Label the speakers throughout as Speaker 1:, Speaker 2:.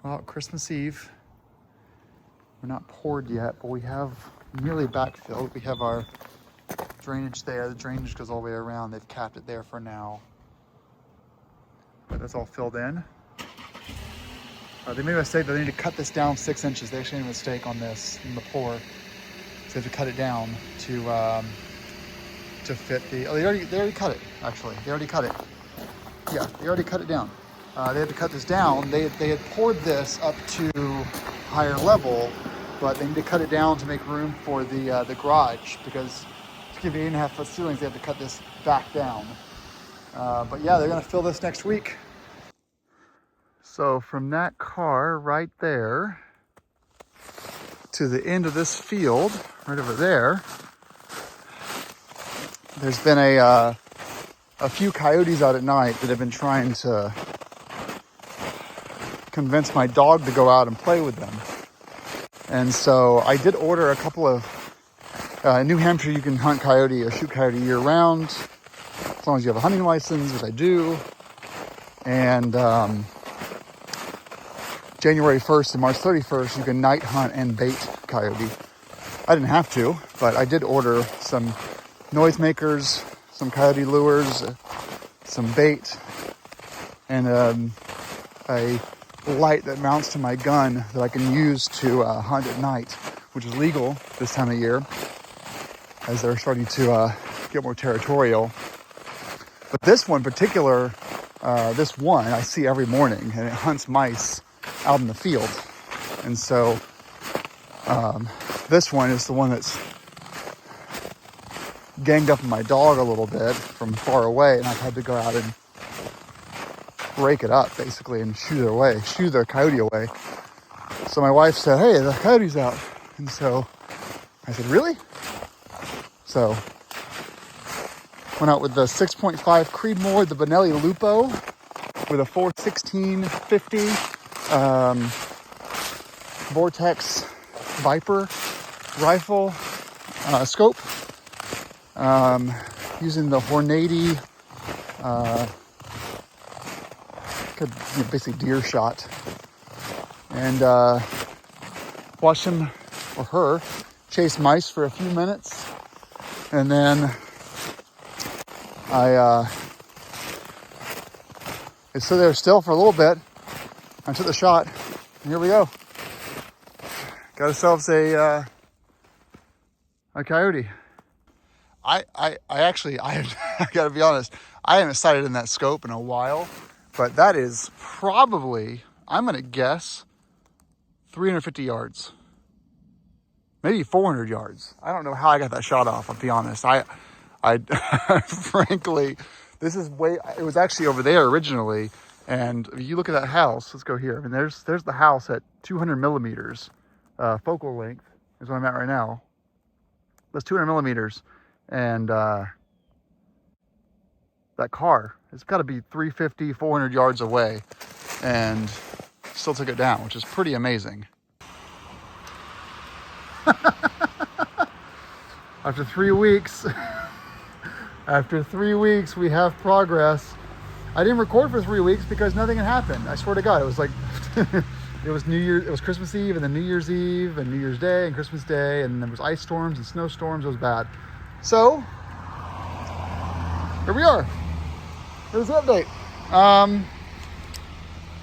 Speaker 1: Well, Christmas Eve. We're not poured yet, but we have nearly backfilled. We have our drainage there. The drainage goes all the way around. They've capped it there for now. But that's all filled in. They made a mistake that they need to cut this down 6 inches. They actually made a mistake on this in the pour. So they have to cut it down to fit the. Oh, they already cut it. Actually, they already cut it. Yeah, they already cut it down. They had to cut this down. They had poured this up to higher level, but they need to cut it down to make room for the garage, because to give you 8.5-foot ceilings, they have to cut this back down. But yeah, they're gonna fill this next week. So from that car right there to the end of this field, right over there, there's been a few coyotes out at night that have been trying to convince my dog to go out and play with them. And so I did order a couple of, in New Hampshire, you can hunt coyote or shoot coyote year round, as long as you have a hunting license, which I do. And January 1st and March 31st, you can night hunt and bait coyote. I didn't have to, but I did order some noisemakers, some coyote lures, some bait, and a light that mounts to my gun that I can use to hunt at night, which is legal this time of year as they're starting to get more territorial. But this one in particular, this one I see every morning, and it hunts mice out in the field. And so this one is the one that's ganged up on my dog a little bit from far away, and I've had to go out and break it up basically and shoo their coyote away. So my wife said, "Hey, the coyote's out." And so I said, "Really?" So went out with the 6.5 Creedmoor, the Benelli Lupo with a 416-50 Vortex Viper rifle scope, using the Hornady basically deer shot, and watch him or her chase mice for a few minutes, and then I stood there still for a little bit. I took the shot, and here we go. Got ourselves a coyote. I gotta be honest, I haven't sighted in that scope in a while, but that is probably, I'm gonna guess, 350 yards, maybe 400 yards. I don't know how I got that shot off, I'll be honest. I frankly, it was actually over there originally. And if you look at that house, let's go here. I mean, there's the house at 200 millimeters, focal length is what I'm at right now. That's 200 millimeters. And that car, it's got to be 350, 400 yards away, and still took it down, which is pretty amazing. After 3 weeks, we have progress. I didn't record for 3 weeks because nothing had happened. I swear to God, it was like, it was Christmas Eve and then New Year's Eve and New Year's Day and Christmas Day, and there was ice storms and snowstorms. It was bad. So, here we are. Here's the update.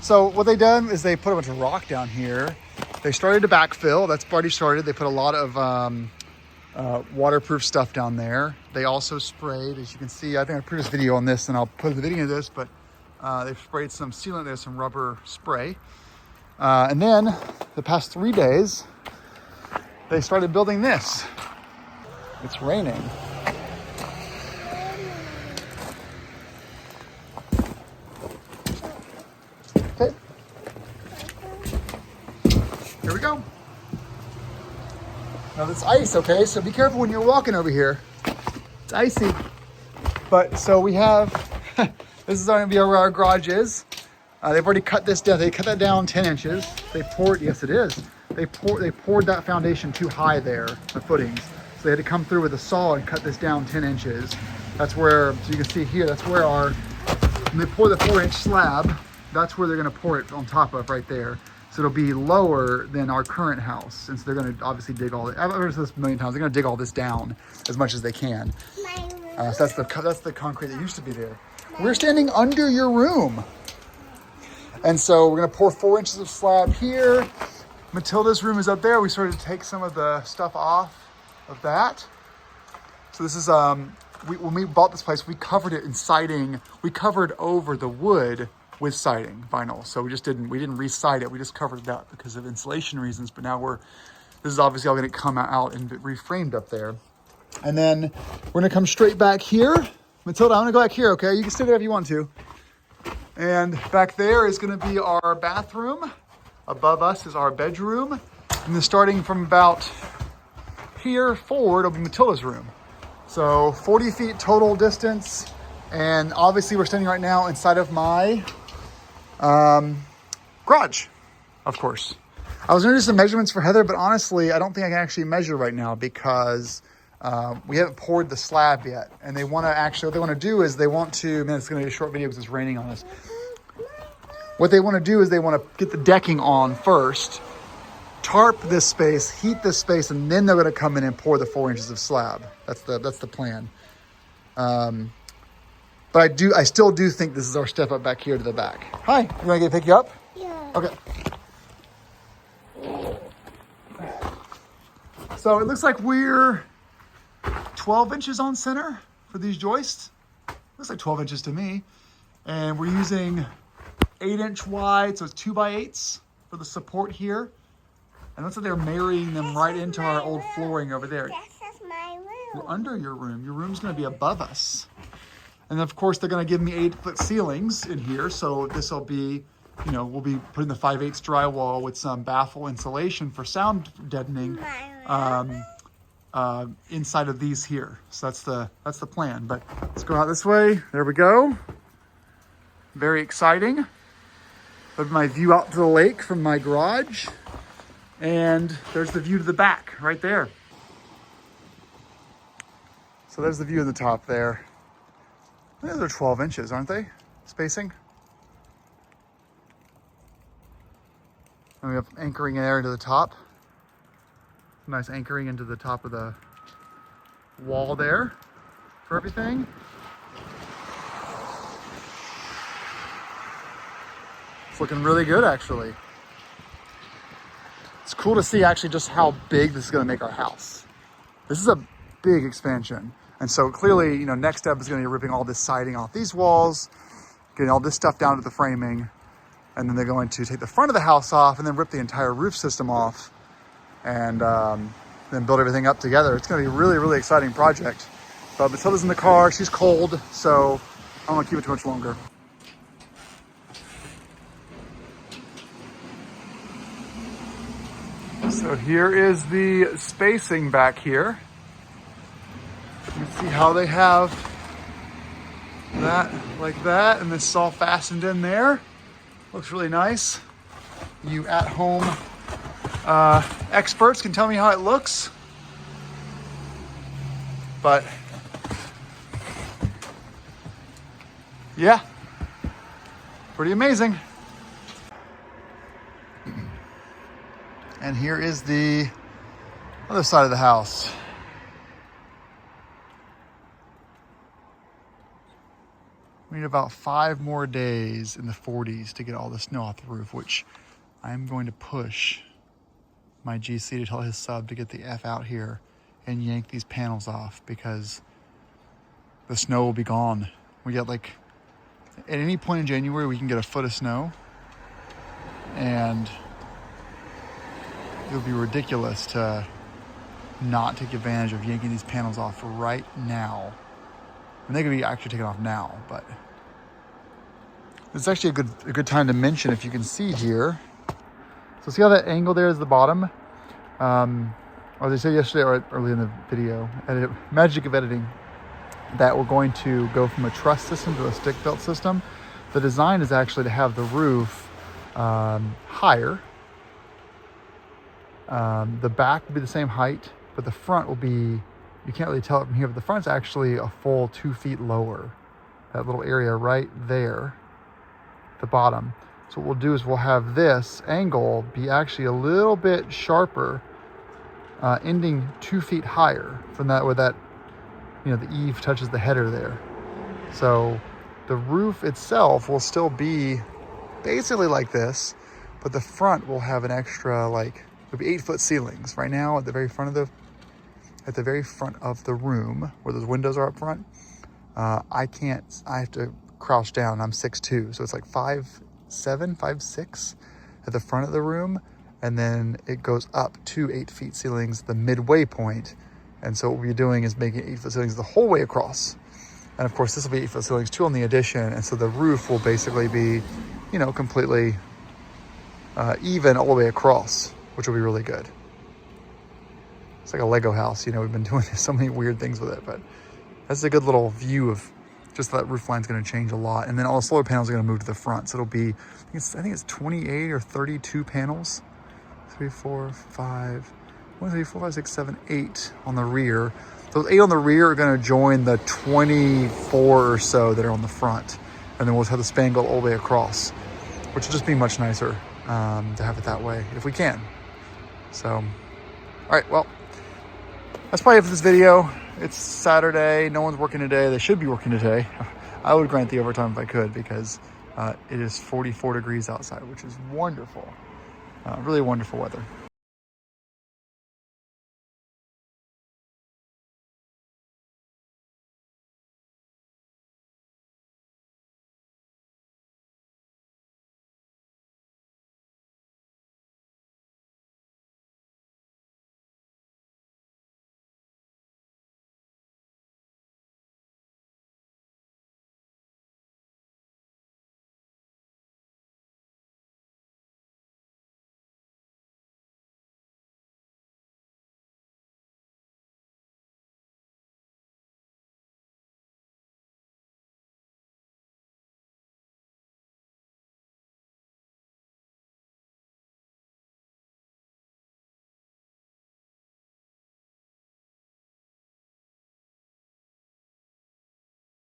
Speaker 1: So what they done is they put a bunch of rock down here. They started to backfill. That's already started. They put a lot of waterproof stuff down there. They also sprayed, as you can see, I think I put this video on this, and I'll put the video of this, but they've sprayed some sealant there, some rubber spray. And then the past 3 days, they started building this. It's raining. Okay. Here we go. Now that's ice, okay? So be careful when you're walking over here. It's icy. But so we have, this is going to be where our garage is. They've already cut this down. They cut that down 10 inches. They poured, yes it is. They poured that foundation too high there, the footings. So they had to come through with a saw and cut this down 10 inches. That's where, so you can see here, that's where when they pour the 4-inch slab, that's where they're gonna pour it on top of right there. So it'll be lower than our current house, since they're going to obviously dig all. I've heard this a million times. They're going to dig all this down as much as they can. So that's the concrete that used to be there. We're standing under your room, and so we're going to pour 4 inches of slab here. Matilda's room is up there. We started to take some of the stuff off of that. So this is when we bought this place, we covered it in siding. We covered over the wood with siding, vinyl. So we didn't re-side it. We just covered it up because of insulation reasons. But now this is obviously all going to come out and reframed up there. And then we're going to come straight back here. Matilda, I'm going to go back here, okay? You can stay there if you want to. And back there is going to be our bathroom. Above us is our bedroom. And then starting from about here forward will be Matilda's room. So 40 feet total distance. And obviously we're standing right now inside of my garage, of course. I was going to do some measurements for Heather, but honestly, I don't think I can actually measure right now because we haven't poured the slab yet. And they want to actually, what they want to do is it's going to be a short video because it's raining on us. What they want to do is they want to get the decking on first, tarp this space, heat this space, and then they're going to come in and pour the 4 inches of slab. That's the plan. But I still do think this is our step up back here to the back. Hi, you want to pick you up?
Speaker 2: Yeah.
Speaker 1: Okay. So it looks like we're 12 inches on center for these joists. Looks like 12 inches to me. And we're using 8-inch wide, so it's 2x8s for the support here. And looks like they're marrying them right into our old flooring over there.
Speaker 2: This is my room.
Speaker 1: We're under your room. Your room's going to be above us. And of course, they're going to give me 8-foot ceilings in here. So this will be, we'll be putting the 5/8 drywall with some baffle insulation for sound deadening inside of these here. So that's the plan. But let's go out this way. There we go. Very exciting. There's my view out to the lake from my garage. And there's the view to the back right there. So there's the view of the top there. Those are 12 inches, aren't they? Spacing. And we have anchoring there into the top. Nice anchoring into the top of the wall there for everything. It's looking really good, actually. It's cool to see actually just how big this is going to make our house. This is a big expansion. And so clearly, next step is going to be ripping all this siding off these walls, getting all this stuff down to the framing, and then they're going to take the front of the house off and then rip the entire roof system off and then build everything up together. It's going to be a really, really exciting project. But Matilda's in the car. She's cold, so I don't want to keep it too much longer. So here is the spacing back here. You can see how they have that like that, and this is all fastened in there. Looks really nice. You at-home experts can tell me how it looks. But yeah, pretty amazing. And here is the other side of the house. We need about 5 more days in the 40s to get all the snow off the roof, which I'm going to push my GC to tell his sub to get the F out here and yank these panels off because the snow will be gone. We get at any point in January, we can get a foot of snow, and it would be ridiculous to not take advantage of yanking these panels off right now. And they could be actually taken off now, but it's actually a good time to mention, if you can see here. So see how that angle there is the bottom? Or they said yesterday or early in the video, magic of editing, that we're going to go from a truss system to a stick belt system. The design is actually to have the roof higher. The back will be the same height, but the front will be, you can't really tell it from here, but the front's actually a full 2 feet lower. That little area right there, the bottom. So what we'll do is we'll have this angle be actually a little bit sharper, ending 2 feet higher from that, where that, the eave touches the header there. So the roof itself will still be basically like this, but the front will have an extra, it'll be 8-foot ceilings. Right now, at the very front of the room, where those windows are up front, I have to crouch down. I'm 6'2", so it's like 5'7", 5'6" at the front of the room, and then it goes up to 8 feet ceilings, the midway point. And so what we're doing is making 8-foot ceilings the whole way across. And of course, this will be 8-foot ceilings too on the addition, and so the roof will basically be, completely even all the way across, which will be really good. It's like a Lego house, we've been doing so many weird things with it, but that's a good little view of just that roof line's going to change a lot. And then all the solar panels are going to move to the front. So it'll be, I think it's 28 or 32 panels. 3, 4, 5, 1, 2, 3, 4, 5, 6, 7, 8 on the rear. Those 8 on the rear are going to join the 24 or so that are on the front. And then we'll have the span go all the way across, which will just be much nicer to have it that way if we can. So, all right, well, that's probably it for this video. It's Saturday, no one's working today. They should be working today. I would grant the overtime if I could, because it is 44 degrees outside, which is wonderful. Really wonderful weather.